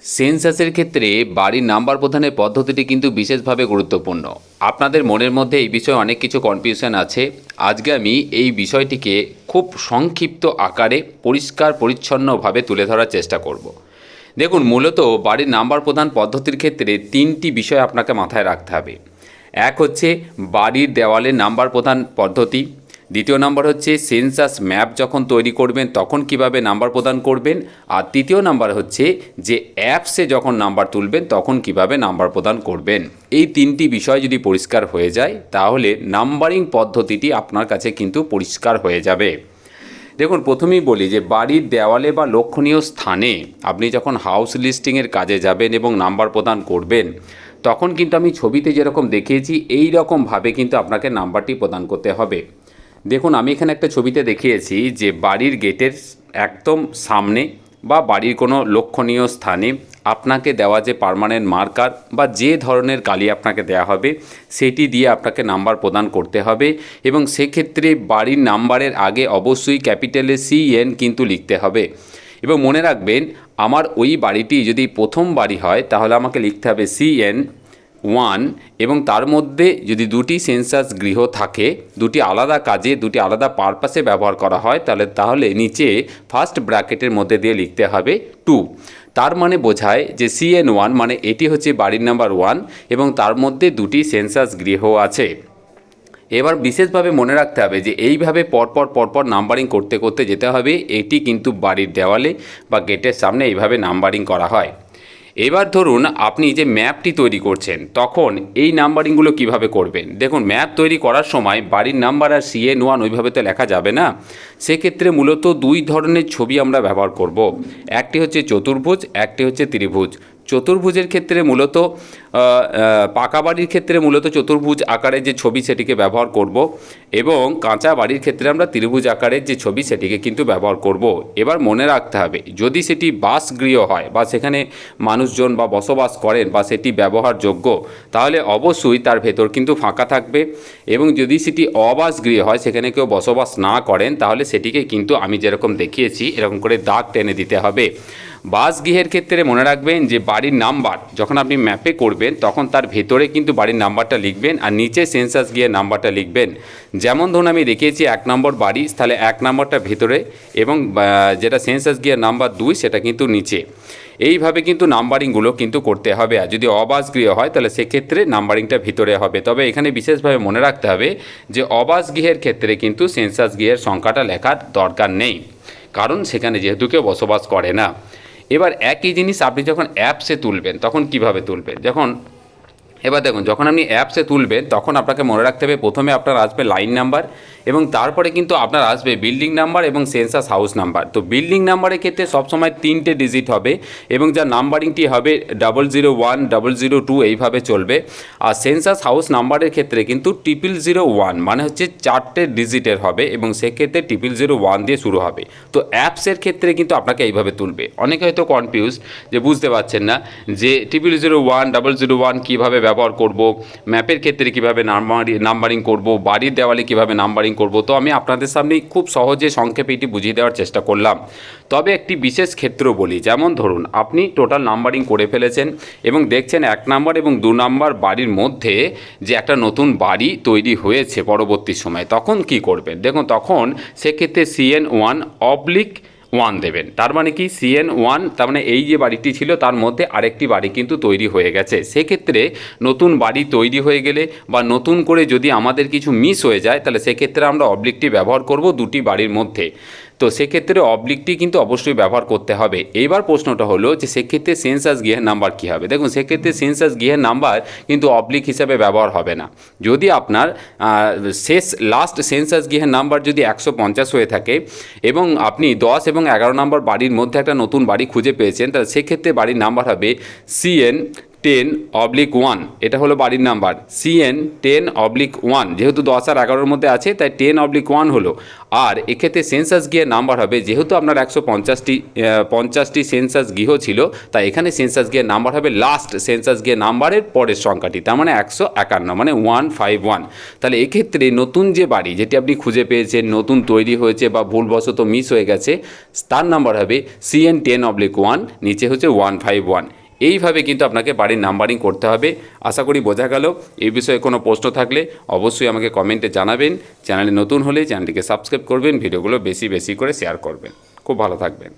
সেন্সাসের ক্ষেত্রে বাড়ির নাম্বার প্রদানের পদ্ধতিটি কিন্তু বিশেষভাবে গুরুত্বপূর্ণ। আপনাদের মনের মধ্যে এই বিষয়ে অনেক কিছু কনফিউশন আছে। আজকে আমি এই বিষয়টিকে খুব সংক্ষিপ্ত আকারে পরিষ্কার পরিচ্ছন্নভাবে তুলে ধরার চেষ্টা করব। দেখুন, মূলত বাড়ির নাম্বার প্রদান পদ্ধতির ক্ষেত্রে তিনটি বিষয় আপনাকে মাথায় রাখতে হবে। এক হচ্ছে বাড়ির দেওয়ালে নাম্বার প্রদান পদ্ধতি, দ্বিতীয় নাম্বার হচ্ছে সেন্সাস ম্যাপ যখন তৈরি করবেন তখন কিভাবে নাম্বার প্রদান করবেন, আর তৃতীয় নাম্বার হচ্ছে যে অ্যাপসে যখন নাম্বার তুলবেন তখন কিভাবে নাম্বার প্রদান করবেন। এই তিনটি বিষয় যদি পরিষ্কার হয়ে যায় তাহলে নাম্বারিং পদ্ধতিটি আপনার কাছে কিন্তু পরিষ্কার হয়ে যাবে। দেখুন, প্রথমেই বলি যে বাড়ির দেওয়ালে বা লক্ষণীয় স্থানে আপনি যখন হাউস লিস্টিংয়ের কাজে যাবেন এবং নাম্বার প্রদান করবেন তখন কিন্তু আমি ছবিতে যেরকম দেখিয়েছি এই রকমভাবে কিন্তু আপনাকে নাম্বারটি প্রদান করতে হবে। দেখুন, আমি এখানে একটা ছবিতে দেখিয়েছি যে বাড়ির গেটের একদম সামনে বা বাড়ির কোনো লক্ষণীয় স্থানে আপনাকে দেওয়া যে পার্মানেন্ট মার্কার বা যে ধরনের কালি আপনাকে দেওয়া হবে সেটি দিয়ে আপনাকে নাম্বার প্রদান করতে হবে, এবং সেক্ষেত্রে বাড়ির নাম্বারের আগে অবশ্যই ক্যাপিটালে CN কিন্তু লিখতে হবে। এবং মনে রাখবেন, আমার ওই বাড়িটি যদি প্রথম বাড়ি হয় তাহলে আমাকে লিখতে হবে CN1, এবং তার মধ্যে যদি দুটি সেন্সাস গৃহ থাকে, দুটি আলাদা কাজে দুটি আলাদা পারপাসে ব্যবহার করা হয় তাহলে নিচে ফার্স্ট ব্র্যাকেটের মধ্যে দিয়ে লিখতে হবে 2। তার মানে বোঝায় যে CN1 মানে এটি হচ্ছে বাড়ির নাম্বার 1 এবং তার মধ্যে দুটি সেন্সাস গৃহ আছে। এবার বিশেষভাবে মনে রাখতে হবে যে এইভাবে পরপর নাম্বারিং করতে করতে যেতে হবে। এটি কিন্তু বাড়ির দেওয়ালে বা গেটের সামনে এইভাবে নাম্বারিং করা হয়। এবার ধরুন আপনি যে ম্যাপটি তৈরি করছেন তখন এই নাম্বারিংগুলো কিভাবে করবেন। দেখুন, ম্যাপ তৈরি করার সময় বাড়ির নাম্বার আর CN1 ওইভাবে তো লেখা যাবে না। সেক্ষেত্রে মূলত দুই ধরনের ছবি আমরা ব্যবহার করব। একটি হচ্ছে চতুর্ভুজ, একটি হচ্ছে ত্রিভুজ। চতুর্ভুজের ক্ষেত্রে মূলত পাকা বাড়ির ক্ষেত্রে মূলত চতুর্ভুজ আকারের যে ছবি সেটিকে ব্যবহার করব, এবং কাঁচা বাড়ির ক্ষেত্রে আমরা ত্রিভুজ আকারের যে ছবি সেটিকে কিন্তু ব্যবহার করব। এবার মনে রাখতে হবে, যদি সেটি বাসগৃহ হয় বা সেখানে মানুষজন বা বসবাস করেন বা সেটি ব্যবহারযোগ্য তাহলে অবশ্যই তার ভেতর কিন্তু ফাঁকা থাকবে, এবং যদি সেটি অবাসগৃহ হয় সেখানে কেউ বসবাস না করেন তাহলে সেটিকে কিন্তু আমি যেরকম দেখিয়েছি এরকম করে দাগ টেনে দিতে হবে। বাসগৃহের ক্ষেত্রে মনে রাখবেন যে বাড়ির নাম্বার যখন আপনি ম্যাপে করবেন তখন তার ভেতরে কিন্তু বাড়ির নাম্বারটা লিখবেন আর নিচে সেন্সাস গিয়ে নাম্বারটা লিখবেন। যেমন ধরুন আমি দেখিয়েছি 1 নম্বর বাড়ি, তাহলে 1 নম্বরটা ভেতরে এবং যেটা সেন্সাস গিয়ে নাম্বার 2 সেটা কিন্তু নিচে। এইভাবে কিন্তু নাম্বারিংগুলো কিন্তু করতে হবে। আর যদি অবাসগৃহ হয় তাহলে সেক্ষেত্রে নাম্বারিংটা ভিতরে হবে। তবে এখানে বিশেষভাবে মনে রাখতে হবে যে অবাসগৃহের ক্ষেত্রে কিন্তু সেন্সাস গৃহের সংখ্যাটা লেখার দরকার নেই, কারণ সেখানে যেহেতু কেউ বসবাস করে না। এবার একই জিনিস আপনি যখন অ্যাপসে তুলবেন তখন কিভাবে তুলবেন। এবার দেখুন, যখন আপনি অ্যাপসে তুলবেন তখন আপনাকে মনে রাখতে হবে প্রথমে আপনার আসবে লাইন নাম্বার এবং তারপরে কিন্তু আপনার আসবে বিল্ডিং নাম্বার এবং সেন্সাস হাউস নাম্বার। তো বিল্ডিং নাম্বারের ক্ষেত্রে সবসময় 3টে ডিজিট হবে এবং যা নাম্বারিংটি হবে 001, 002 এইভাবে চলবে। আর সেন্সাস হাউস নাম্বারের ক্ষেত্রে কিন্তু 0001 মানে হচ্ছে 4টে ডিজিটের হবে এবং সেক্ষেত্রে 0001 দিয়ে শুরু হবে। তো অ্যাপসের ক্ষেত্রে কিন্তু আপনাকে এইভাবে তুলবে। অনেকে হয়তো কনফিউজ যে বুঝতে পারছেন না যে 0001, 001 কীভাবে ব্যবহার করব, ম্যাপের ক্ষেত্রে কীভাবে নাম্বারিং করব, বাড়ির দেওয়ালে কীভাবে নাম্বারিং করব। তো আমি আপনাদের সামনে খুব সহজে সংক্ষেপে এটি বুঝিয়ে দেওয়ার চেষ্টা করলাম। তবে একটি বিশেষ ক্ষেত্র বলি, যেমন ধরুন আপনি টোটাল নাম্বারিং করে ফেলেছেন এবং দেখছেন 1 নাম্বার এবং 2 নাম্বার বাড়ির মধ্যে যে একটা নতুন বাড়ি তৈরি হয়েছে পরবর্তী সময়, তখন কি করবেন। দেখুন, তখন সেক্ষেত্রে CN1/1 দেবেন। তার মানে কি CN1 তার মানে এই যে বাড়িটি ছিল তার মধ্যে আরেকটি বাড়ি কিন্তু তৈরি হয়ে গেছে। সেক্ষেত্রে নতুন বাড়ি তৈরি হয়ে গেলে বা নতুন করে যদি আমাদের কিছু মিস হয়ে যায় তাহলে সেক্ষেত্রে আমরা অবলিকটি ব্যবহার করব দুটি বাড়ির মধ্যে। তো সেক্ষেত্রে অবলিকটি কিন্তু অবশ্যই ব্যবহার করতে হবে। এইবার প্রশ্নটা হলো যে সেক্ষেত্রে সেন্সাস গৃহের নাম্বার কী হবে। দেখুন, সেক্ষেত্রে সেন্সাস গৃহের নাম্বার কিন্তু অবলিক হিসাবে ব্যবহার হবে না। যদি আপনার লাস্ট সেন্সাস গৃহের নাম্বার যদি 150 হয়ে থাকে এবং আপনি 10 এবং 11 নম্বর বাড়ির মধ্যে একটা নতুন বাড়ি খুঁজে পেয়েছেন তাহলে সেক্ষেত্রে বাড়ির নাম্বার হবে CN 10/1, এটা হলো বাড়ির নাম্বার। CN 10/1, যেহেতু 10 আর 11-র মধ্যে আছে তাই 10/1 হলো। আর এক্ষেত্রে সেন্সাস গৃহের নাম্বার হবে, যেহেতু আপনার 150টি সেন্সাস গৃহ ছিল, তাই এখানে সেন্সাস গৃহের নাম্বার হবে লাস্ট সেন্সাস গৃহের নাম্বারের পরের সংখ্যাটি, তার মানে 151, মানে 151। তাহলে এক্ষেত্রে নতুন যে বাড়ি যেটি আপনি খুঁজে পেয়েছেন, নতুন তৈরি হয়েছে বা ভুলবশত মিস হয়ে গেছে, তার নাম্বার হবে CN 10/1, নিচে হচ্ছে 151। এইভাবে কিন্তু আপনাকে বাড়ির নাম্বারিং করতে হবে। আশা করি বোঝা গেল। এই বিষয়ে কোনো প্রশ্ন থাকলে অবশ্যই আমাকে কমেন্টে জানাবেন। চ্যানেলে নতুন হলে চ্যানেলটিকে সাবস্ক্রাইব করবেন, ভিডিওগুলো বেশি বেশি করে শেয়ার করবেন। খুব ভালো থাকবেন।